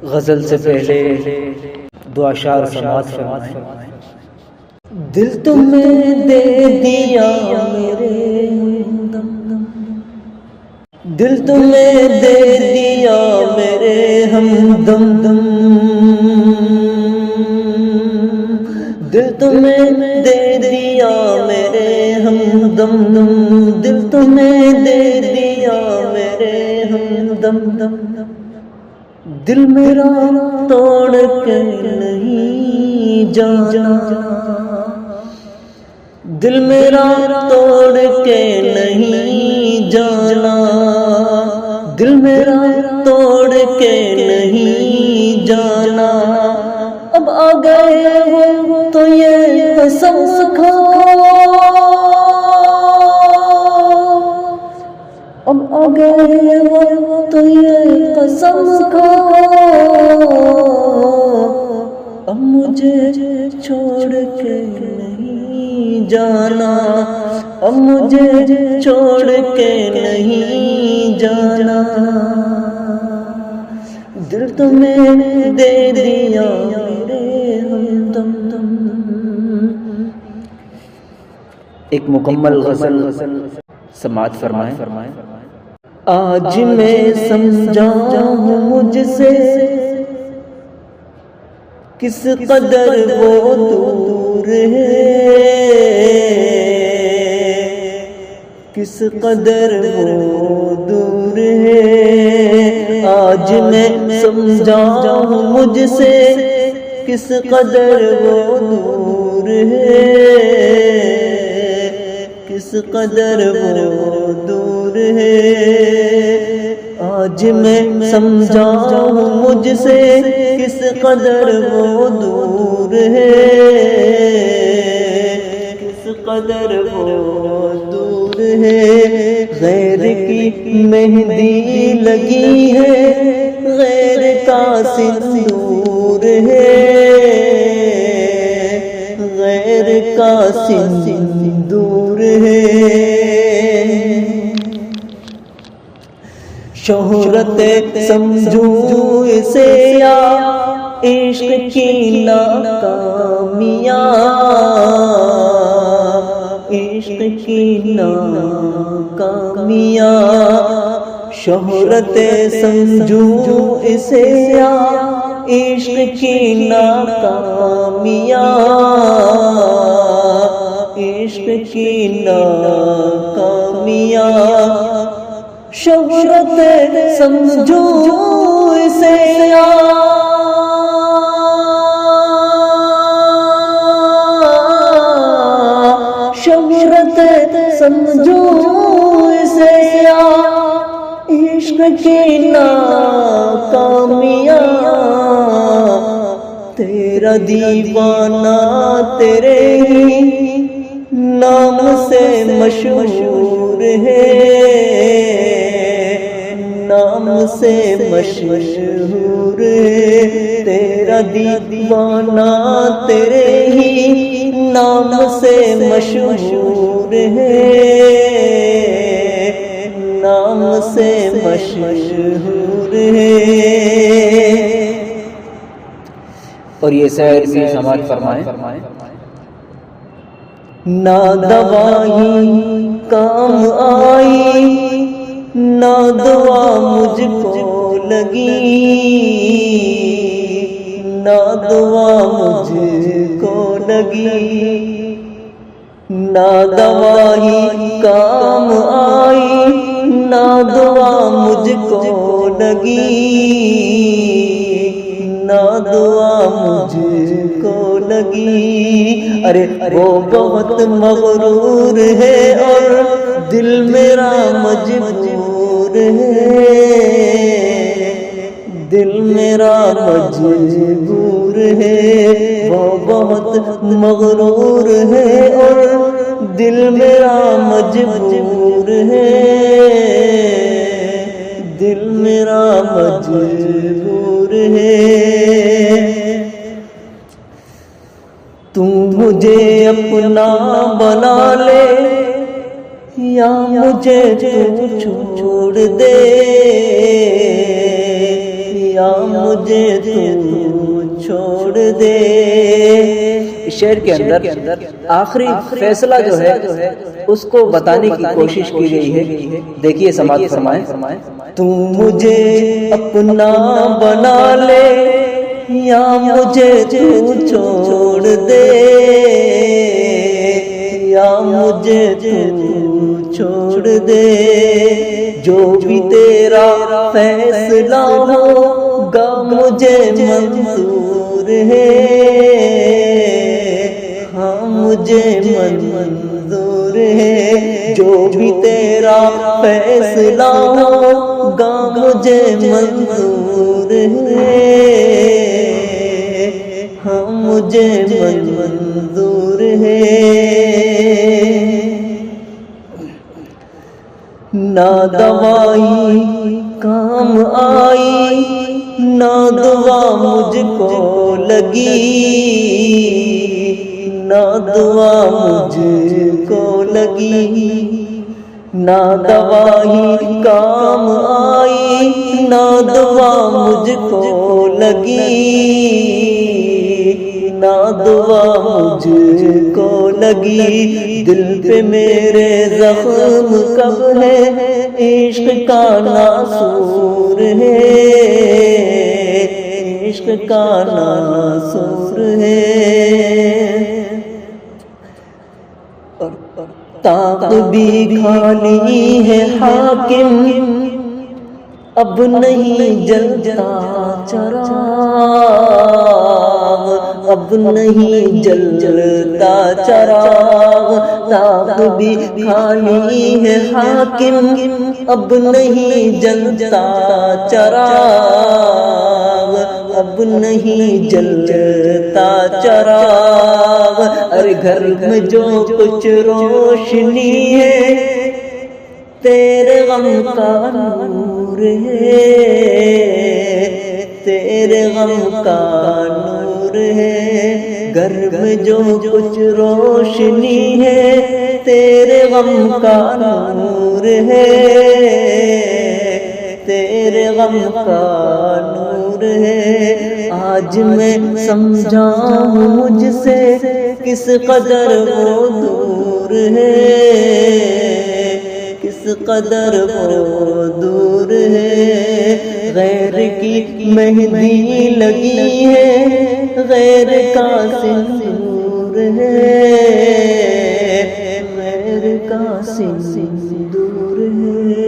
غزل سے پہلے دو اشعار سماعت فرمائیں۔ دل تمہیں دے دیا میرے ہمدم، دل تمہیں دے دیا میرے ہمدم، دل تمہیں دے دیا میرے ہمدم، دل تمہیں دے دیا میرے ہمدم، دل میرا توڑ کے نہیں جانا، دل میرا توڑ کے نہیں جانا، دل میرا توڑ کے نہیں جانا، اب آ گئے ہو تو یہ قسم کھاؤ، اب آ گئے ہو تو یہ قسم کھاؤ، اب مجھے چھوڑ کے نہیں جانا، اب مجھے چھوڑ کے نہیں جانا، دل تمہیں دے دیا میرے ہمدم۔ ایک مکمل غزل سماعت فرمائیں۔ آج میں سمجھا ہوں مجھ سے کس قدر وہ دور ہے، کس قدر وہ دور ہے، آج میں سمجھا ہوں مجھ سے کس قدر وہ دور ہے، کس قدر وہ دور ہے، آج میں سمجھا ہوں مجھ سے کس قدر وہ دور ہے، کس قدر وہ دور ہے، غیر کی مہندی لگی ہے، غیر کا سندور ہے، غیر کا سندور ہے، شہرت سمجھوں اسے یا عشق کی ناکامیاں، عشق کی ناکامیاں، شہرت سمجھوں اسے یا عشق کی ناکامیاں، عشق کی ناکامیاں، شہرت سمجھو اسے یا شہرت سمجھو اسے یا عشق کی ناکامیاں، تیرا دیوانہ تیرے ہی نام سے مشہور ہے، نام سے مشہور ہے، تیرا دیوانہ تیرے ہی نام سے مشہور ہے، نام سے مشہور ہے، اور یہ شعر بھی سماعت فرمائیں۔ نہ دوائی کام آئی نہ دعا مجھ کو لگی، نہ دعا مجھ کو لگی، نہ دوائی کام آئی نہ دعا مجھ کو لگی، نہ دعا مجھ کو لگی، ارے وہ بہت مغرور ہے اور دل میرا مجبور ہے، دل میرا مجبور ہے، وہ بہت مغرور ہے اور دل میرا مجبور ہے، دل میرا مجبور ہے، تم مجھے اپنا بنا لے یا مجھے تو چھوڑ دے، یا مجھے تو چھوڑ دے. شعر کے اندر آخری فیصلہ جو ہے اس کو بتانے کی کوشش کی گئی ہے. دیکھیے سماعت فرمائیں. تو مجھے اپنا بنا لے یا مجھے تو چھوڑ دے, یا مجھے تو چھوڑ دے. جو بھی تیرا فیصلہ ہوگا مجھے منظور ہے, ہاں مجھے منظور ہے. جو بھی تیرا فیصلہ ہوگا مجھے منظور ہے, ہاں مجھے منظور ہے. نہ دوائی کام آئی نہ دعا مجھ کو لگی, نہ دعا مجھ کو لگی. نہ دوائی کام آئی نہ دعا مجھ کو لگی, نہ دعا مجھ کو لگی. دل پہ میرے زخم کب ہے عشق کا ناسور ہے, عشق کا ناسور ہے. طاق بھی کھانی ہے حاکم اب نہیں جلتا چراغ, اب نہیں جلتا چراغ. طاق بھی کھانی ہے حاکم اب نہیں جلتا چراغ, اب نہیں جلتا چراغ. ارے گھر میں جو کچھ روشنی ہے تیرے غم کا نور ہے, تیرے غم کا نور ہے. گھر میں جو کچھ روشنی ہے تیرے غم کا نور ہے, تیرے غم کا نور ہے. آج میں سمجھا ہوں مجھ سے کس قدر وہ دور ہے, کس قدر وہ دور ہے. غیر کی مہندی لگی ہے غیر کا سندور ہے, غیر کا سندور ہے.